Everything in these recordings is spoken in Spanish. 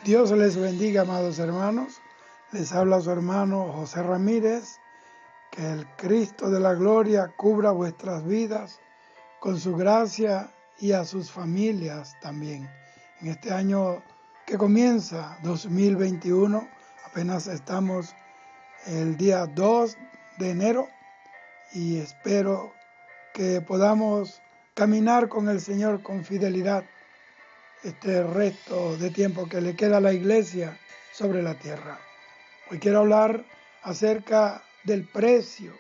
Dios les bendiga, amados hermanos. Les habla su hermano José Ramírez. Que el Cristo de la gloria cubra vuestras vidas con su gracia y a sus familias también. En este año que comienza, 2021, apenas estamos el día 2 de enero y espero que podamos caminar con el Señor con fidelidad este resto de tiempo que le queda a la iglesia sobre la tierra. Hoy quiero hablar acerca del precio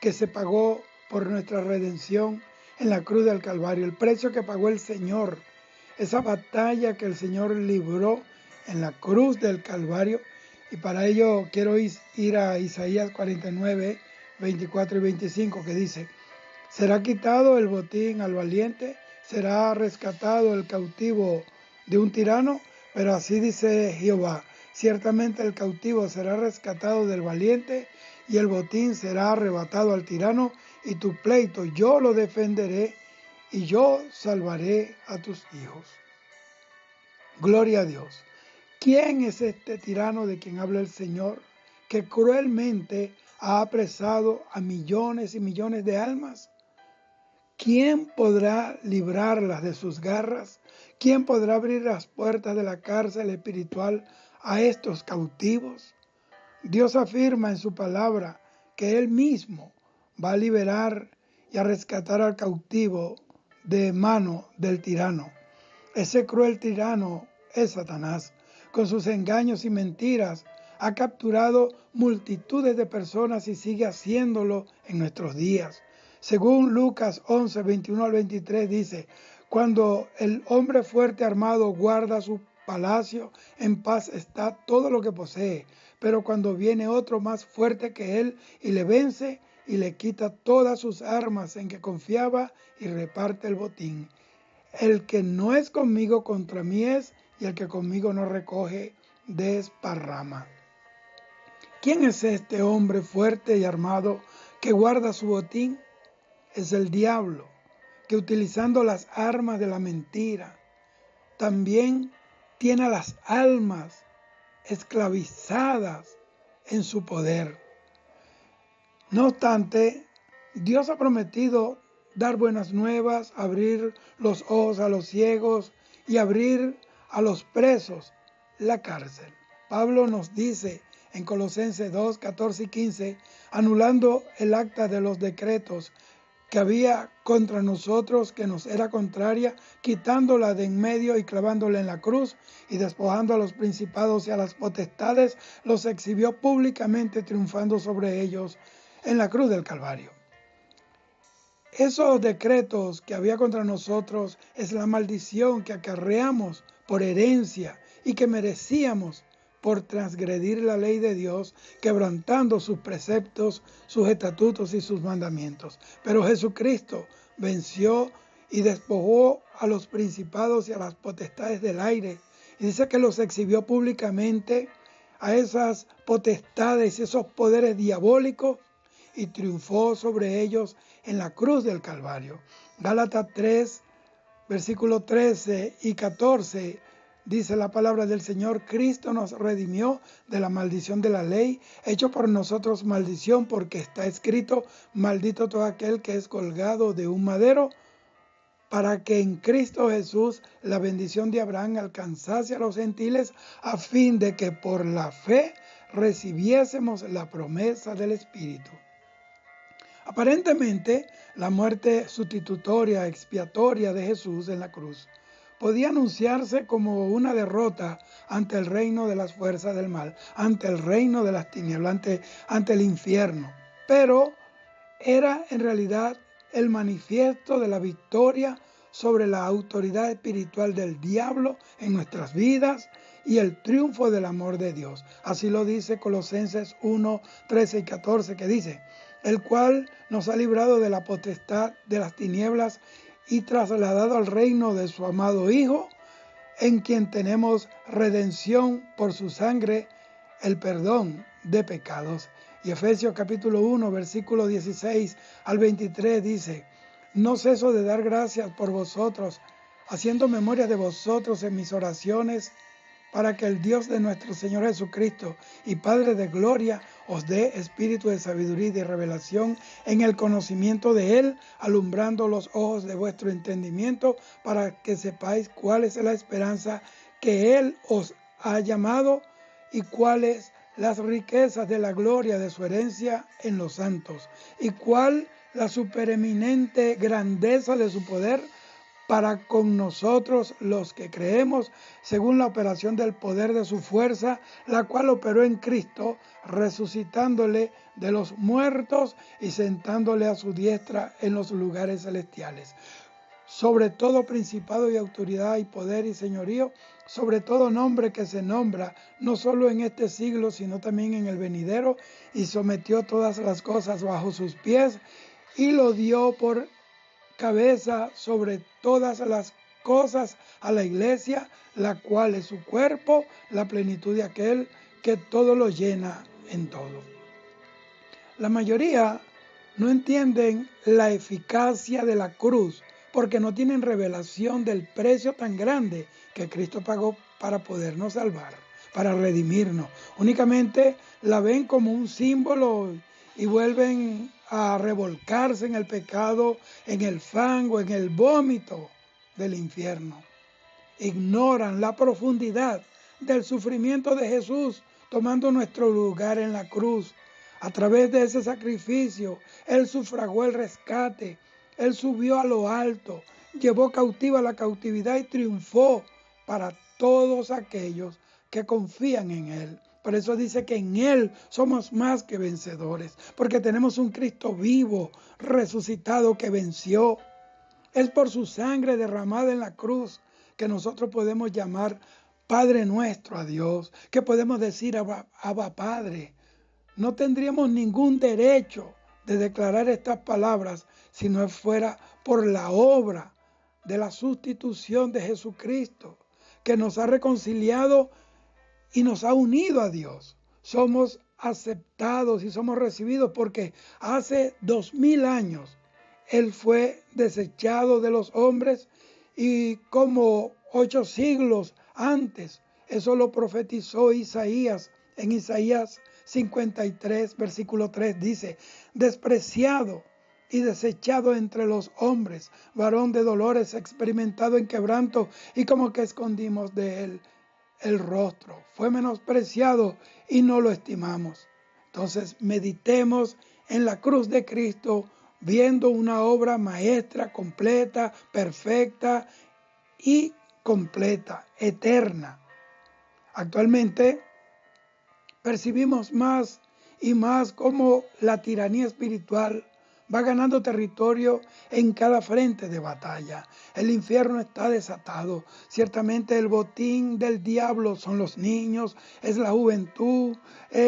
que se pagó por nuestra redención en la cruz del Calvario, el precio que pagó el Señor, esa batalla que el Señor libró en la cruz del Calvario. Y para ello quiero ir a Isaías 49, 24 y 25, que dice: será quitado el botín al valiente, será rescatado el cautivo de un tirano, pero así dice Jehová: ciertamente el cautivo será rescatado del valiente y el botín será arrebatado al tirano, y tu pleito yo lo defenderé y yo salvaré a tus hijos. Gloria a Dios. ¿Quién es este tirano de quien habla el Señor, que cruelmente ha apresado a millones y millones de almas? ¿Quién podrá librarlas de sus garras? ¿Quién podrá abrir las puertas de la cárcel espiritual a estos cautivos? Dios afirma en su palabra que Él mismo va a liberar y a rescatar al cautivo de mano del tirano. Ese cruel tirano es Satanás. Con sus engaños y mentiras ha capturado multitudes de personas y sigue haciéndolo en nuestros días. Según Lucas 11, 21 al 23 dice: cuando el hombre fuerte armado guarda su palacio, en paz está todo lo que posee. Pero cuando viene otro más fuerte que él y le vence y le quita todas sus armas en que confiaba y reparte el botín. El que no es conmigo contra mí es, y el que conmigo no recoge desparrama. ¿Quién es este hombre fuerte y armado que guarda su botín? Es el diablo, que utilizando las armas de la mentira, también tiene a las almas esclavizadas en su poder. No obstante, Dios ha prometido dar buenas nuevas, abrir los ojos a los ciegos y abrir a los presos la cárcel. Pablo nos dice en Colosenses 2, 14 y 15, anulando el acta de los decretos que había contra nosotros, que nos era contraria, quitándola de en medio y clavándola en la cruz, y despojando a los principados y a las potestades, los exhibió públicamente, triunfando sobre ellos en la cruz del Calvario. Esos decretos que había contra nosotros es la maldición que acarreamos por herencia y que merecíamos por transgredir la ley de Dios, quebrantando sus preceptos, sus estatutos y sus mandamientos. Pero Jesucristo venció y despojó a los principados y a las potestades del aire. Y dice que los exhibió públicamente a esas potestades y esos poderes diabólicos, y triunfó sobre ellos en la cruz del Calvario. Gálatas 3, versículos 13 y 14, dice la palabra del Señor: Cristo nos redimió de la maldición de la ley, hecho por nosotros maldición, porque está escrito: maldito todo aquel que es colgado de un madero, para que en Cristo Jesús la bendición de Abraham alcanzase a los gentiles, a fin de que por la fe recibiésemos la promesa del Espíritu. Aparentemente, la muerte sustitutoria, expiatoria de Jesús en la cruz podía anunciarse como una derrota ante el reino de las fuerzas del mal, ante el reino de las tinieblas, ante el infierno. Pero era en realidad el manifiesto de la victoria sobre la autoridad espiritual del diablo en nuestras vidas y el triunfo del amor de Dios. Así lo dice Colosenses 1, 13 y 14, que dice: el cual nos ha librado de la potestad de las tinieblas y trasladado al reino de su amado Hijo, en quien tenemos redención por su sangre, el perdón de pecados. Y Efesios capítulo 1, versículo 16 al 23 dice: no ceso de dar gracias por vosotros, haciendo memoria de vosotros en mis oraciones, para que el Dios de nuestro Señor Jesucristo y Padre de gloria os dé espíritu de sabiduría y de revelación en el conocimiento de Él, alumbrando los ojos de vuestro entendimiento, para que sepáis cuál es la esperanza que Él os ha llamado y cuáles las riquezas de la gloria de su herencia en los santos, y cuál la supereminente grandeza de su poder para con nosotros los que creemos, según la operación del poder de su fuerza, la cual operó en Cristo, resucitándole de los muertos y sentándole a su diestra en los lugares celestiales. Sobre todo principado y autoridad y poder y señorío, sobre todo nombre que se nombra, no solo en este siglo, sino también en el venidero, y sometió todas las cosas bajo sus pies, y lo dio por cabeza sobre todas las cosas a la iglesia, la cual es su cuerpo, la plenitud de aquel que todo lo llena en todo. La mayoría no entienden la eficacia de la cruz porque no tienen revelación del precio tan grande que Cristo pagó para podernos salvar, para redimirnos. Únicamente la ven como un símbolo y vuelven a revolcarse en el pecado, en el fango, en el vómito del infierno. Ignoran la profundidad del sufrimiento de Jesús tomando nuestro lugar en la cruz. A través de ese sacrificio, Él sufragó el rescate, Él subió a lo alto, llevó cautiva la cautividad y triunfó para todos aquellos que confían en Él. Por eso dice que en Él somos más que vencedores, porque tenemos un Cristo vivo, resucitado, que venció. Es por su sangre derramada en la cruz que nosotros podemos llamar Padre nuestro a Dios, que podemos decir Abba Padre. No tendríamos ningún derecho de declarar estas palabras si no fuera por la obra de la sustitución de Jesucristo, que nos ha reconciliado y nos ha unido a Dios. Somos aceptados y somos recibidos porque hace 2000 años Él fue desechado de los hombres, y como 8 siglos antes, eso lo profetizó Isaías. En Isaías 53, versículo 3 dice: despreciado y desechado entre los hombres, varón de dolores, experimentado en quebranto, y como que escondimos de él el rostro. Fue menospreciado y no lo estimamos. Entonces meditemos en la cruz de Cristo, viendo una obra maestra, completa, perfecta y completa, eterna. Actualmente percibimos más y más cómo la tiranía espiritual va ganando territorio en cada frente de batalla. El infierno está desatado. Ciertamente el botín del diablo son los niños, es la juventud,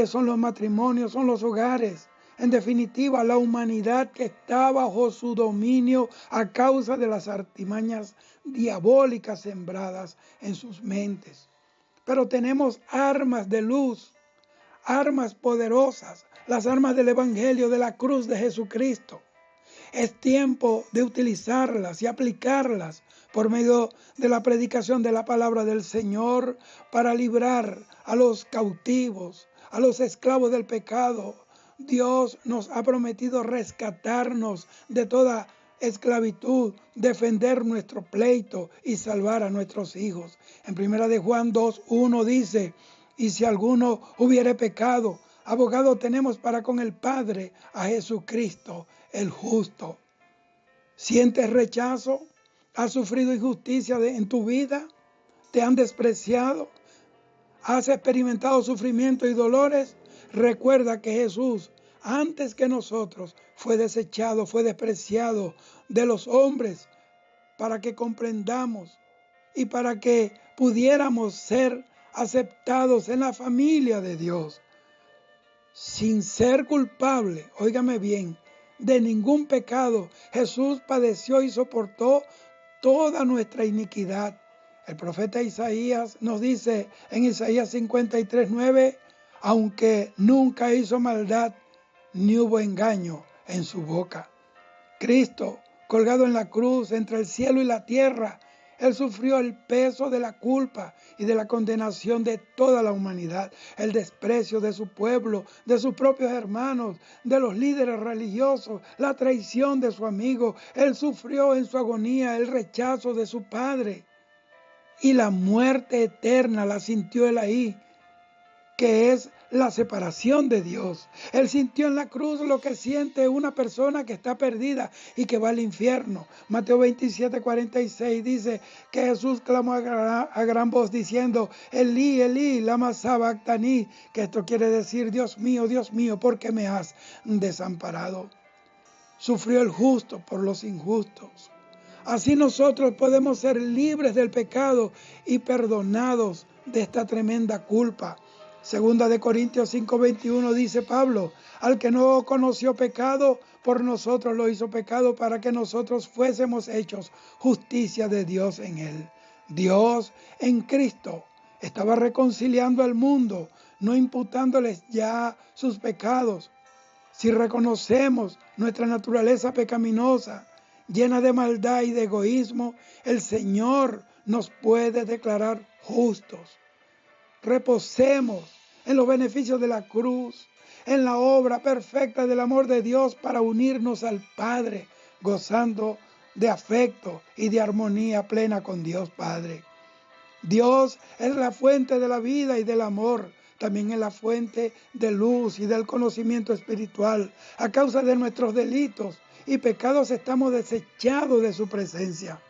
son los matrimonios, son los hogares. En definitiva, la humanidad que está bajo su dominio a causa de las artimañas diabólicas sembradas en sus mentes. Pero tenemos armas de luz, armas poderosas, las armas del Evangelio, de la cruz de Jesucristo. Es tiempo de utilizarlas y aplicarlas por medio de la predicación de la palabra del Señor para librar a los cautivos, a los esclavos del pecado. Dios nos ha prometido rescatarnos de toda esclavitud, defender nuestro pleito y salvar a nuestros hijos. En 1 de Juan 2:1 dice: y si alguno hubiere pecado, abogado tenemos para con el Padre, a Jesucristo el justo. ¿Sientes rechazo? ¿Has sufrido injusticia en tu vida? ¿Te han despreciado? ¿Has experimentado sufrimiento y dolores? Recuerda que Jesús, antes que nosotros, fue desechado, fue despreciado de los hombres, para que comprendamos y para que pudiéramos ser aceptados en la familia de Dios. Sin ser culpable, óigame bien, de ningún pecado, Jesús padeció y soportó toda nuestra iniquidad. El profeta Isaías nos dice en Isaías 53:9: aunque nunca hizo maldad, ni hubo engaño en su boca. Cristo, colgado en la cruz entre el cielo y la tierra, Él sufrió el peso de la culpa y de la condenación de toda la humanidad, el desprecio de su pueblo, de sus propios hermanos, de los líderes religiosos, la traición de su amigo. Él sufrió en su agonía el rechazo de su padre y la muerte eterna la sintió él ahí, que es la separación de Dios. Él sintió en la cruz lo que siente una persona que está perdida y que va al infierno. Mateo 27:46 dice que Jesús clamó a gran voz diciendo, Elí, Elí, lama sabactani, que esto quiere decir, Dios mío, ¿por qué me has desamparado? Sufrió el justo por los injustos. Así nosotros podemos ser libres del pecado y perdonados de esta tremenda culpa. Segunda de Corintios 5:21 dice Pablo, al que no conoció pecado, por nosotros lo hizo pecado para que nosotros fuésemos hechos justicia de Dios en él. Dios en Cristo estaba reconciliando al mundo, no imputándoles ya sus pecados. Si reconocemos nuestra naturaleza pecaminosa, llena de maldad y de egoísmo, el Señor nos puede declarar justos. Reposemos en los beneficios de la cruz, en la obra perfecta del amor de Dios para unirnos al Padre, gozando de afecto y de armonía plena con Dios Padre. Dios es la fuente de la vida y del amor. También es la fuente de luz y del conocimiento espiritual. A causa de nuestros delitos y pecados estamos desechados de su presencia.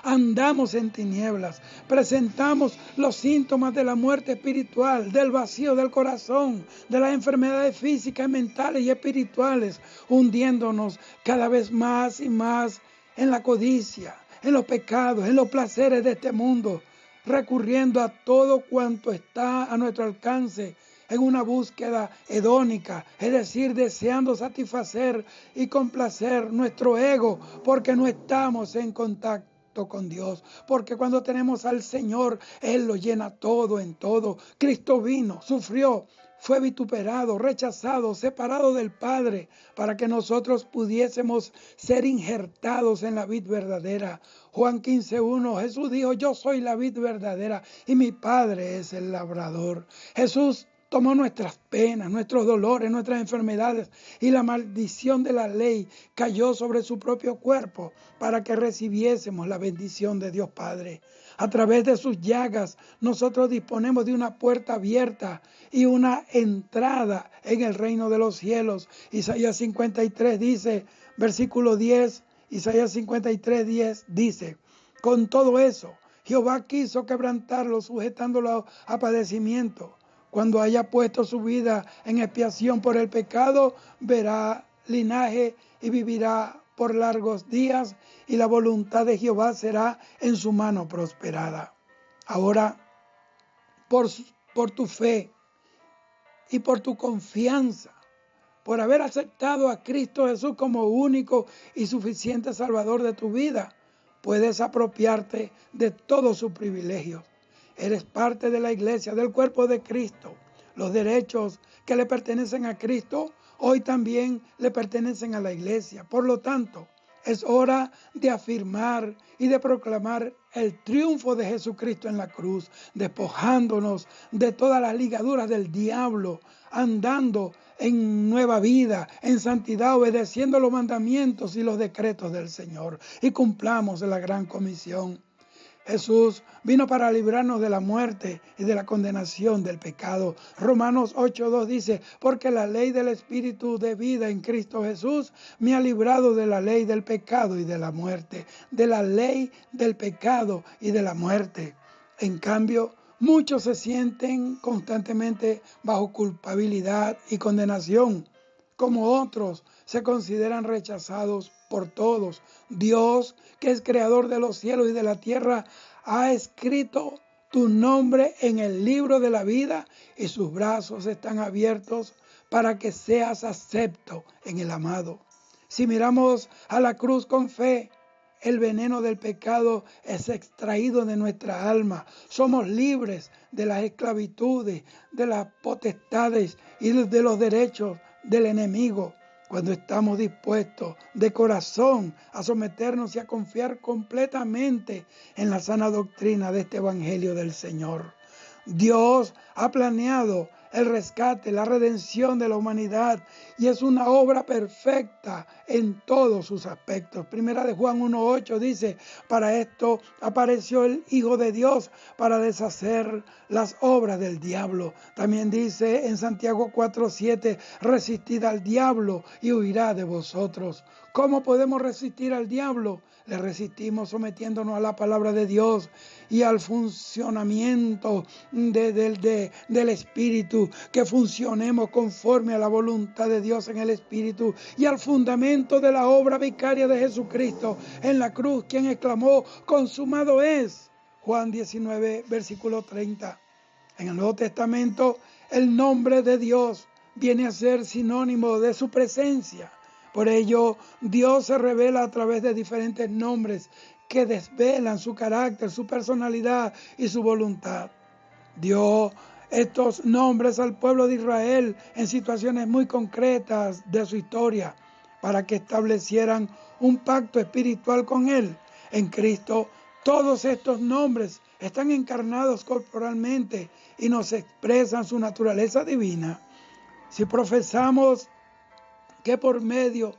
Andamos en tinieblas, presentamos los síntomas de la muerte espiritual, del vacío del corazón, de las enfermedades físicas, mentales y espirituales, hundiéndonos cada vez más y más en la codicia, en los pecados, en los placeres de este mundo, recurriendo a todo cuanto está a nuestro alcance en una búsqueda hedónica, es decir, deseando satisfacer y complacer nuestro ego, porque no estamos en contacto con Dios, porque cuando tenemos al Señor, Él lo llena todo en todo. Cristo vino, sufrió, fue vituperado, rechazado, separado del Padre, para que nosotros pudiésemos ser injertados en la vid verdadera. Juan 15:1, Jesús dijo, yo soy la vid verdadera y mi Padre es el labrador. Jesús tomó nuestras penas, nuestros dolores, nuestras enfermedades, y la maldición de la ley cayó sobre su propio cuerpo para que recibiésemos la bendición de Dios Padre. A través de sus llagas nosotros disponemos de una puerta abierta y una entrada en el reino de los cielos. Isaías 53 dice, versículo 10, Isaías 53:10 dice, con todo eso, Jehová quiso quebrantarlo, sujetándolo a padecimiento. Cuando haya puesto su vida en expiación por el pecado, verá linaje y vivirá por largos días, y la voluntad de Jehová será en su mano prosperada. Ahora, por tu fe y por tu confianza, por haber aceptado a Cristo Jesús como único y suficiente Salvador de tu vida, puedes apropiarte de todos sus privilegios. Eres parte de la iglesia, del cuerpo de Cristo. Los derechos que le pertenecen a Cristo hoy también le pertenecen a la iglesia. Por lo tanto, es hora de afirmar y de proclamar el triunfo de Jesucristo en la cruz, despojándonos de todas las ligaduras del diablo, andando en nueva vida, en santidad, obedeciendo los mandamientos y los decretos del Señor. Y cumplamos la gran comisión. Jesús vino para librarnos de la muerte y de la condenación del pecado. Romanos 8:2 dice, porque la ley del Espíritu de vida en Cristo Jesús me ha librado de la ley del pecado y de la muerte. De la ley del pecado y de la muerte. En cambio, muchos se sienten constantemente bajo culpabilidad y condenación, como otros se consideran rechazados por todos. Dios, que es creador de los cielos y de la tierra, ha escrito tu nombre en el libro de la vida y sus brazos están abiertos para que seas acepto en el amado. Si miramos a la cruz con fe, el veneno del pecado es extraído de nuestra alma. Somos libres de las esclavitudes, de las potestades y de los derechos del enemigo. cuando estamos dispuestos de corazón a someternos y a confiar completamente en la sana doctrina de este Evangelio del Señor. Dios ha planeado el rescate, la redención de la humanidad y es una obra perfecta en todos sus aspectos. Primera de Juan 1:8 dice, para esto apareció el Hijo de Dios para deshacer las obras del diablo. También dice en Santiago 4:7, resistid al diablo y huirá de vosotros. ¿Cómo podemos resistir al diablo? Le resistimos sometiéndonos a la palabra de Dios y al funcionamiento del Espíritu, que funcionemos conforme a la voluntad de Dios en el Espíritu y al fundamento de la obra vicaria de Jesucristo en la cruz, quien exclamó, consumado es. Juan 19, versículo 30. En el Nuevo Testamento, el nombre de Dios viene a ser sinónimo de su presencia. Por ello, Dios se revela a través de diferentes nombres que desvelan su carácter, su personalidad y su voluntad. Dio estos nombres al pueblo de Israel en situaciones muy concretas de su historia para que establecieran un pacto espiritual con Él. En Cristo, todos estos nombres están encarnados corporalmente y nos expresan su naturaleza divina. Si profesamos que por medio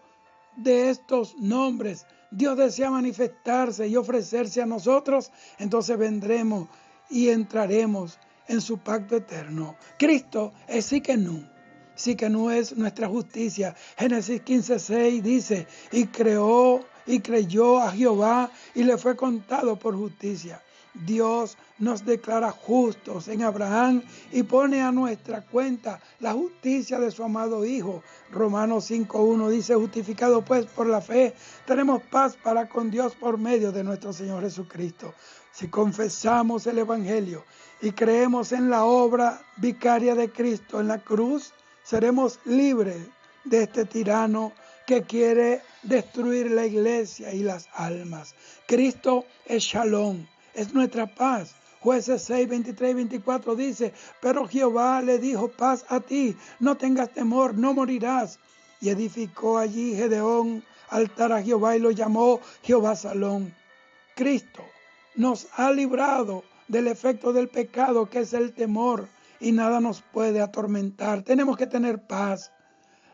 de estos nombres Dios desea manifestarse y ofrecerse a nosotros, entonces vendremos y entraremos en su pacto eterno. Cristo es Tsidkenu. Tsidkenu es nuestra justicia. Génesis 15:6 dice, y creyó a Jehová y le fue contado por justicia. Dios nos declara justos en Abraham y pone a nuestra cuenta la justicia de su amado Hijo. Romanos 5:1 dice, justificado pues por la fe, tenemos paz para con Dios por medio de nuestro Señor Jesucristo. Si confesamos el Evangelio y creemos en la obra vicaria de Cristo en la cruz, seremos libres de este tirano que quiere destruir la iglesia y las almas. Cristo es Shalom. Es nuestra paz. Jueces 6, 23 y 24 dice, pero Jehová le dijo, paz a ti, no tengas temor, no morirás. Y edificó allí Gedeón altar a Jehová y lo llamó Jehová Salón. Cristo nos ha librado del efecto del pecado, que es el temor, y nada nos puede atormentar. Tenemos que tener paz.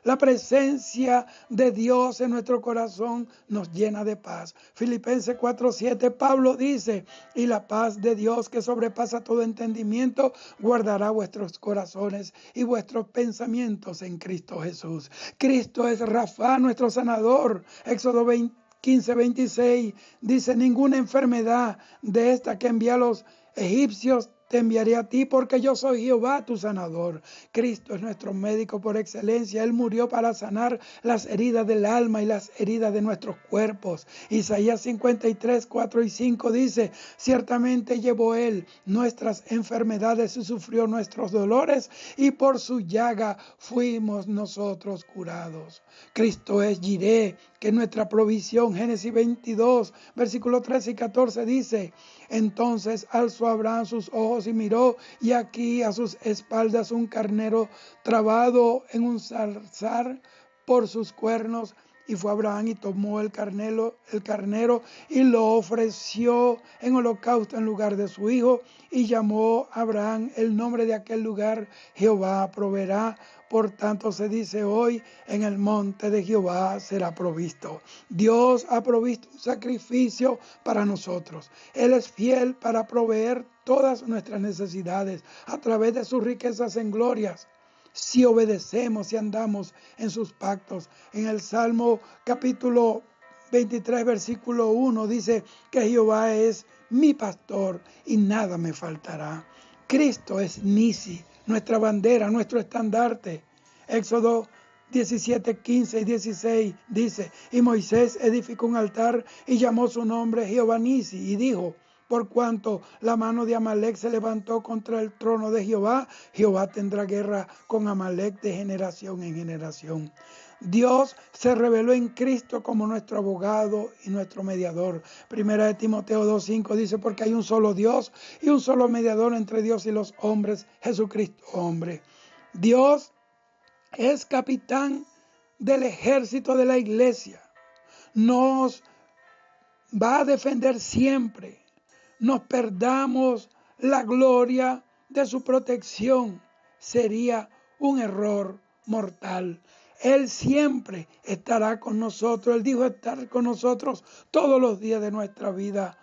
La presencia de Dios en nuestro corazón nos llena de paz. Filipenses 4:7, Pablo dice, y la paz de Dios que sobrepasa todo entendimiento, guardará vuestros corazones y vuestros pensamientos en Cristo Jesús. Cristo es Rafa, nuestro sanador. Éxodo 15:26 dice, ninguna enfermedad de esta que envía a los egipcios te enviaré a ti, porque yo soy Jehová tu sanador. Cristo es nuestro médico por excelencia. Él murió para sanar las heridas del alma y las heridas de nuestros cuerpos. Isaías 53, 4 y 5 dice, ciertamente llevó Él nuestras enfermedades y sufrió nuestros dolores, y por su llaga fuimos nosotros curados. Cristo es Jireh, que es nuestra provisión. Génesis 22, versículos 13 y 14 dice, entonces alzó Abraham sus ojos y miró, y aquí a sus espaldas un carnero trabado en un zarzal por sus cuernos. Y fue Abraham y tomó el carnero y lo ofreció en holocausto en lugar de su hijo. Y llamó a Abraham el nombre de aquel lugar, Jehová proveerá. Por tanto se dice hoy, en el monte de Jehová será provisto. Dios ha provisto un sacrificio para nosotros. Él es fiel para proveer todas nuestras necesidades a través de sus riquezas en glorias, si obedecemos y andamos en sus pactos. En el Salmo capítulo 23, versículo 1 dice que Jehová es mi pastor y nada me faltará. Cristo es Nisi, nuestra bandera, nuestro estandarte. Éxodo 17, 15 y 16 dice, y Moisés edificó un altar y llamó su nombre Jehová Nisi y dijo, por cuanto la mano de Amalec se levantó contra el trono de Jehová, Jehová tendrá guerra con Amalec de generación en generación. Dios se reveló en Cristo como nuestro abogado y nuestro mediador. Primera de Timoteo 2:5 dice, porque hay un solo Dios y un solo mediador entre Dios y los hombres, Jesucristo hombre. Dios es capitán del ejército de la iglesia. Nos va a defender siempre. Nos perdamos la gloria de su protección. Sería un error mortal. Él siempre estará con nosotros. Él dijo estar con nosotros todos los días de nuestra vida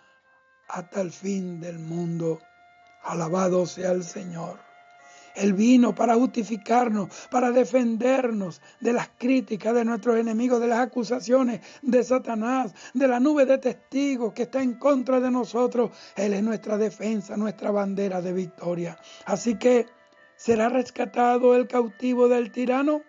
hasta el fin del mundo. Alabado sea el Señor. Él vino para justificarnos, para defendernos de las críticas de nuestros enemigos, de las acusaciones de Satanás, de la nube de testigos que está en contra de nosotros. Él es nuestra defensa, nuestra bandera de victoria. Así que, ¿será rescatado el cautivo del tirano?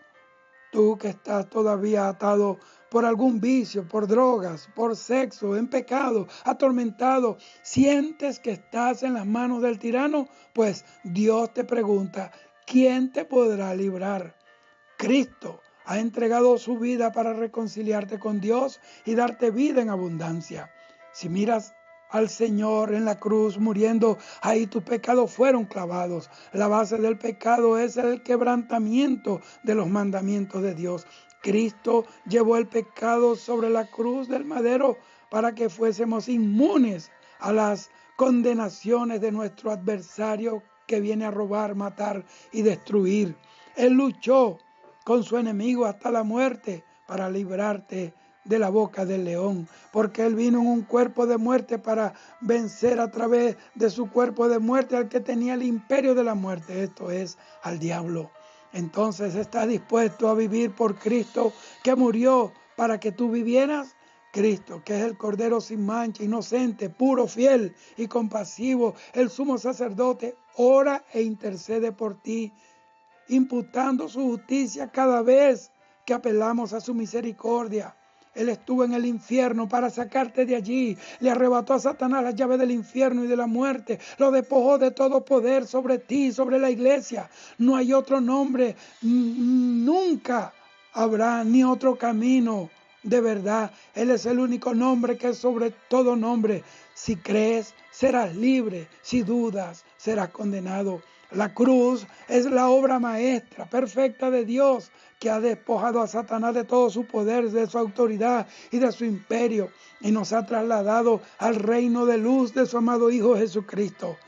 Tú que estás todavía atado por algún vicio, por drogas, por sexo, en pecado, atormentado, ¿sientes que estás en las manos del tirano? Pues Dios te pregunta, ¿quién te podrá librar? Cristo ha entregado su vida para reconciliarte con Dios y darte vida en abundancia. Si miras al Señor en la cruz muriendo, ahí tus pecados fueron clavados. La base del pecado es el quebrantamiento de los mandamientos de Dios. Cristo llevó el pecado sobre la cruz del madero para que fuésemos inmunes a las condenaciones de nuestro adversario que viene a robar, matar y destruir. Él luchó con su enemigo hasta la muerte para librarte de la boca del león, porque Él vino en un cuerpo de muerte para vencer a través de su cuerpo de muerte al que tenía el imperio de la muerte, esto es, al diablo. Entonces, ¿estás dispuesto a vivir por Cristo que murió para que tú vivieras? Cristo, que es el Cordero sin mancha, inocente, puro, fiel y compasivo, el sumo sacerdote, ora e intercede por ti, imputando su justicia cada vez que apelamos a su misericordia. Él estuvo en el infierno para sacarte de allí. Le arrebató a Satanás las llaves del infierno y de la muerte. Lo despojó de todo poder sobre ti, sobre la iglesia. No hay otro nombre. Nunca habrá ni otro camino de verdad. Él es el único nombre que es sobre todo nombre. Si crees, serás libre. Si dudas, serás condenado. La cruz es la obra maestra, perfecta de Dios, que ha despojado a Satanás de todo su poder, de su autoridad y de su imperio, y nos ha trasladado al reino de luz de su amado Hijo Jesucristo.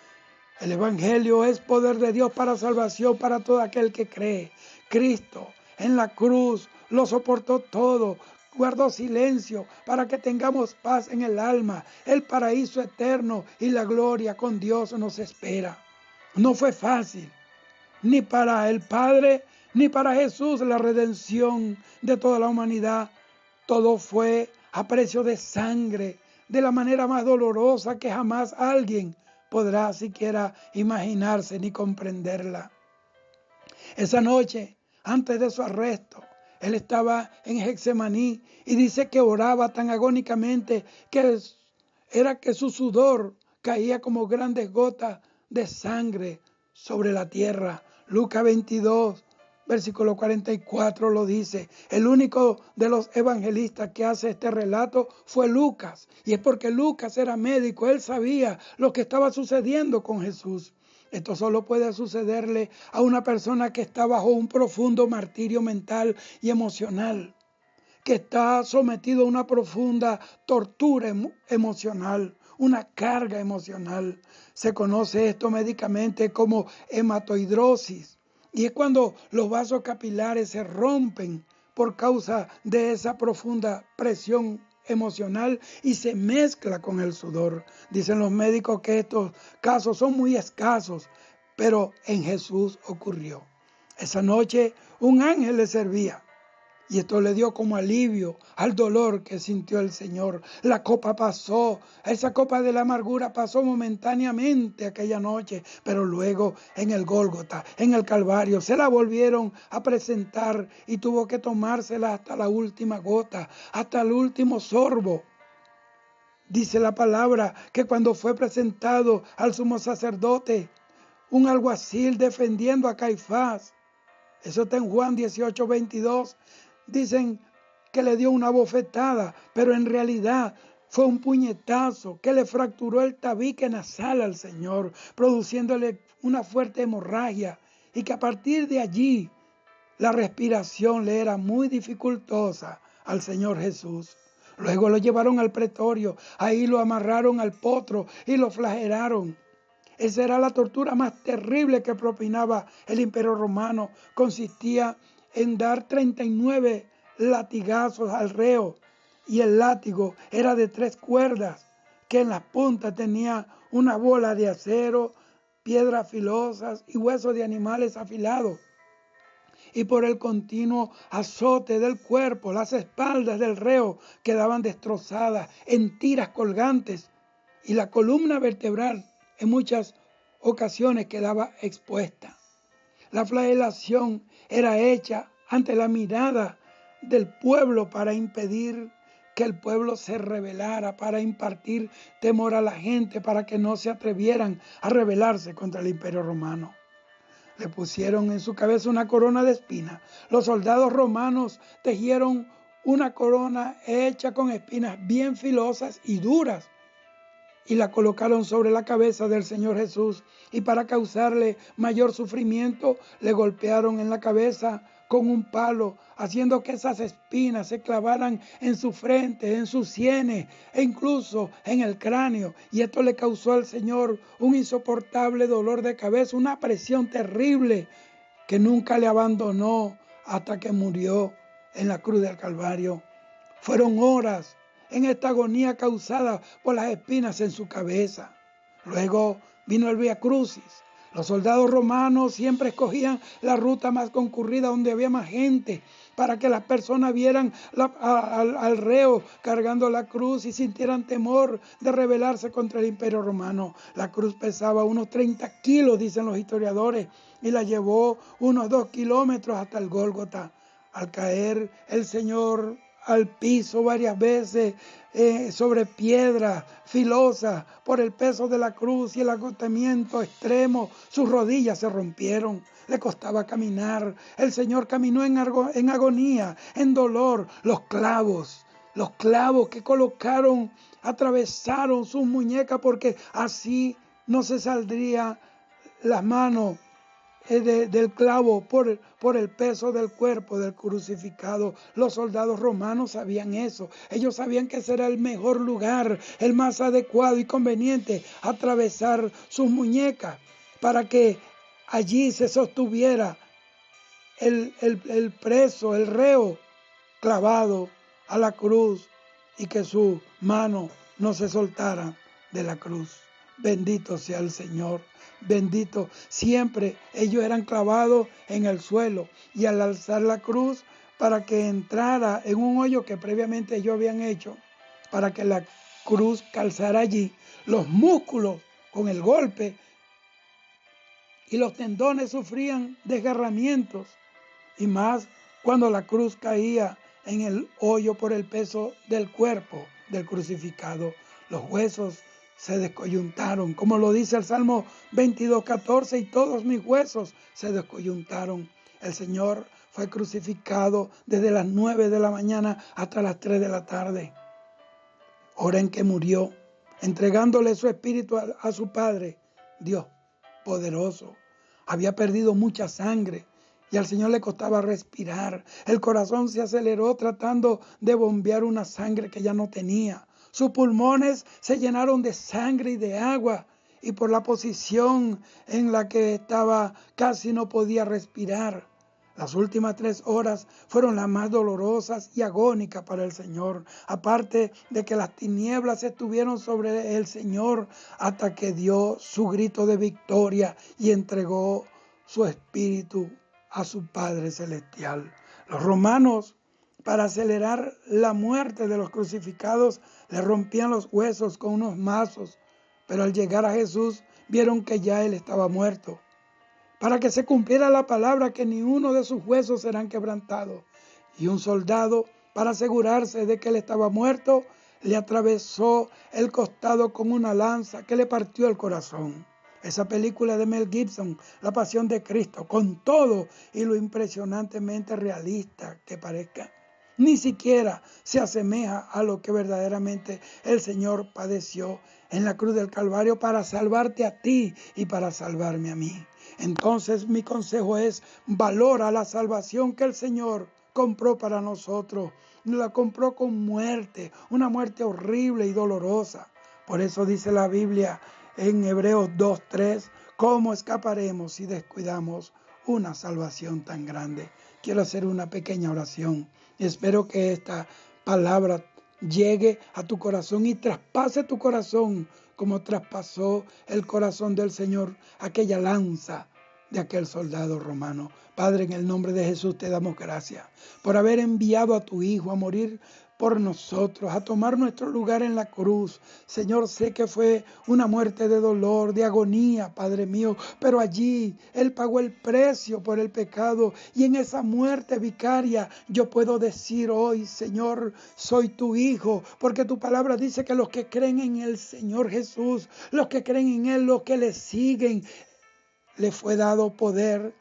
El Evangelio es poder de Dios para salvación para todo aquel que cree. Cristo en la cruz lo soportó todo, guardó silencio para que tengamos paz en el alma. El paraíso eterno y la gloria con Dios nos espera. No fue fácil, ni para el Padre, ni para Jesús la redención de toda la humanidad. Todo fue a precio de sangre, de la manera más dolorosa que jamás alguien podrá siquiera imaginarse ni comprenderla. Esa noche, antes de su arresto, él estaba en Getsemaní y dice que oraba tan agónicamente que era que su sudor caía como grandes gotas de sangre sobre la tierra. Lucas 22, versículo 44 lo dice. El único de los evangelistas que hace este relato fue Lucas. Y es porque Lucas era médico, él sabía lo que estaba sucediendo con Jesús. Esto solo puede sucederle a una persona que está bajo un profundo martirio mental y emocional, que está sometido a una profunda tortura emocional, una carga emocional. Se conoce esto médicamente como hematoidrosis, y es cuando los vasos capilares se rompen por causa de esa profunda presión emocional y se mezcla con el sudor. Dicen los médicos que estos casos son muy escasos, pero en Jesús ocurrió. Esa noche un ángel le servía. Y esto le dio como alivio al dolor que sintió el Señor. La copa pasó, esa copa de la amargura pasó momentáneamente aquella noche, pero luego en el Gólgota, en el Calvario, se la volvieron a presentar y tuvo que tomársela hasta la última gota, hasta el último sorbo. Dice la palabra que cuando fue presentado al sumo sacerdote, un alguacil defendiendo a Caifás, eso está en Juan 18:22, dicen que le dio una bofetada, pero en realidad fue un puñetazo que le fracturó el tabique nasal al Señor, produciéndole una fuerte hemorragia, y que a partir de allí la respiración le era muy dificultosa al Señor Jesús. Luego lo llevaron al pretorio, ahí lo amarraron al potro y lo flagelaron. Esa era la tortura más terrible que propinaba el Imperio Romano. Consistía en dar 39 latigazos al reo, y el látigo era de 3 cuerdas, que en las puntas tenía una bola de acero, piedras filosas y huesos de animales afilados. Y por el continuo azote del cuerpo, las espaldas del reo quedaban destrozadas en tiras colgantes, y la columna vertebral en muchas ocasiones quedaba expuesta. La flagelación era hecha ante la mirada del pueblo para impedir que el pueblo se rebelara, para impartir temor a la gente, para que no se atrevieran a rebelarse contra el Imperio Romano. Le pusieron en su cabeza una corona de espinas. Los soldados romanos tejieron una corona hecha con espinas bien filosas y duras, y la colocaron sobre la cabeza del Señor Jesús, y para causarle mayor sufrimiento le golpearon en la cabeza con un palo, haciendo que esas espinas se clavaran en su frente, en sus sienes e incluso en el cráneo. Y esto le causó al Señor un insoportable dolor de cabeza, una presión terrible que nunca le abandonó hasta que murió en la cruz del Calvario. Fueron horas en esta agonía causada por las espinas en su cabeza. Luego vino el Vía Crucis. Los soldados romanos siempre escogían la ruta más concurrida, donde había más gente, para que las personas vieran al reo cargando la cruz y sintieran temor de rebelarse contra el Imperio Romano. La cruz pesaba unos 30 kilos, dicen los historiadores, y la llevó unos 2 kilómetros hasta el Gólgota. Al caer el Señor al piso varias veces sobre piedras filosas por el peso de la cruz y el agotamiento extremo, sus rodillas se rompieron, le costaba caminar. El Señor caminó en agonía, en dolor. Los clavos que colocaron atravesaron sus muñecas, porque así no se saldría las manos del clavo por el peso del cuerpo del crucificado. Los soldados romanos sabían eso. Ellos sabían que ese era el mejor lugar, el más adecuado y conveniente, atravesar sus muñecas para que allí se sostuviera el preso, el reo clavado a la cruz, y que su mano no se soltara de la cruz. Bendito sea el Señor, bendito. Siempre ellos eran clavados en el suelo, y al alzar la cruz para que entrara en un hoyo que previamente ellos habían hecho, para que la cruz calzara allí, los músculos con el golpe y los tendones sufrían desgarramientos, y más cuando la cruz caía en el hoyo por el peso del cuerpo del crucificado. Los huesos se descoyuntaron, como lo dice el Salmo 22:14, y todos mis huesos se descoyuntaron. El Señor fue crucificado desde las 9 de la mañana hasta las 3 de la tarde, hora en que murió, entregándole su espíritu a su Padre, Dios poderoso. Había perdido mucha sangre y al Señor le costaba respirar. El corazón se aceleró tratando de bombear una sangre que ya no tenía. Sus pulmones se llenaron de sangre y de agua, y por la posición en la que estaba casi no podía respirar. Las últimas 3 horas fueron las más dolorosas y agónicas para el Señor, aparte de que las tinieblas estuvieron sobre el Señor hasta que dio su grito de victoria y entregó su espíritu a su Padre Celestial. Los romanos, para acelerar la muerte de los crucificados, le rompían los huesos con unos mazos, pero al llegar a Jesús vieron que ya él estaba muerto, para que se cumpliera la palabra que ni uno de sus huesos serán quebrantados. Y un soldado, para asegurarse de que él estaba muerto, le atravesó el costado con una lanza que le partió el corazón. Esa película de Mel Gibson, La Pasión de Cristo, con todo y lo impresionantemente realista que parezca, ni siquiera se asemeja a lo que verdaderamente el Señor padeció en la cruz del Calvario para salvarte a ti y para salvarme a mí. Entonces mi consejo es: valora la salvación que el Señor compró para nosotros. La compró con muerte, una muerte horrible y dolorosa. Por eso dice la Biblia en Hebreos 2:3, ¿cómo escaparemos si descuidamos una salvación tan grande? Quiero hacer una pequeña oración. Espero que esta palabra llegue a tu corazón y traspase tu corazón como traspasó el corazón del Señor aquella lanza de aquel soldado romano. Padre, en el nombre de Jesús te damos gracias por haber enviado a tu Hijo a morir por nosotros, a tomar nuestro lugar en la cruz. Señor, sé que fue una muerte de dolor, de agonía, Padre mío, pero allí Él pagó el precio por el pecado, y en esa muerte vicaria yo puedo decir hoy: Señor, soy tu Hijo, porque tu palabra dice que los que creen en el Señor Jesús, los que creen en Él, los que le siguen, le fue dado poder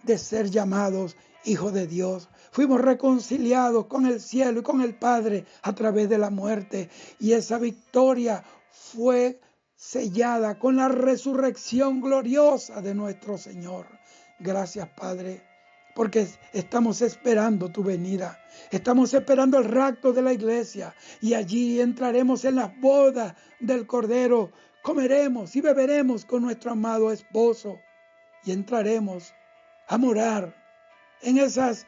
de ser llamados hijos de Dios. Fuimos reconciliados con el cielo y con el Padre a través de la muerte, y esa victoria fue sellada con la resurrección gloriosa de nuestro Señor. Gracias, Padre, porque estamos esperando tu venida. Estamos esperando el rapto de la iglesia, y allí entraremos en las bodas del Cordero. Comeremos y beberemos con nuestro amado esposo, y entraremos a morar en esas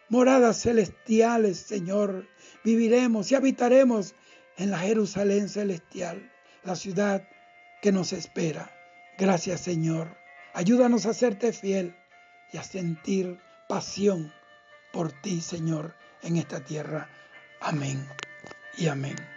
moradas celestiales, Señor. Viviremos y habitaremos en la Jerusalén celestial, la ciudad que nos espera. Gracias, Señor. Ayúdanos a serte fiel y a sentir pasión por ti, Señor, en esta tierra. Amén y amén.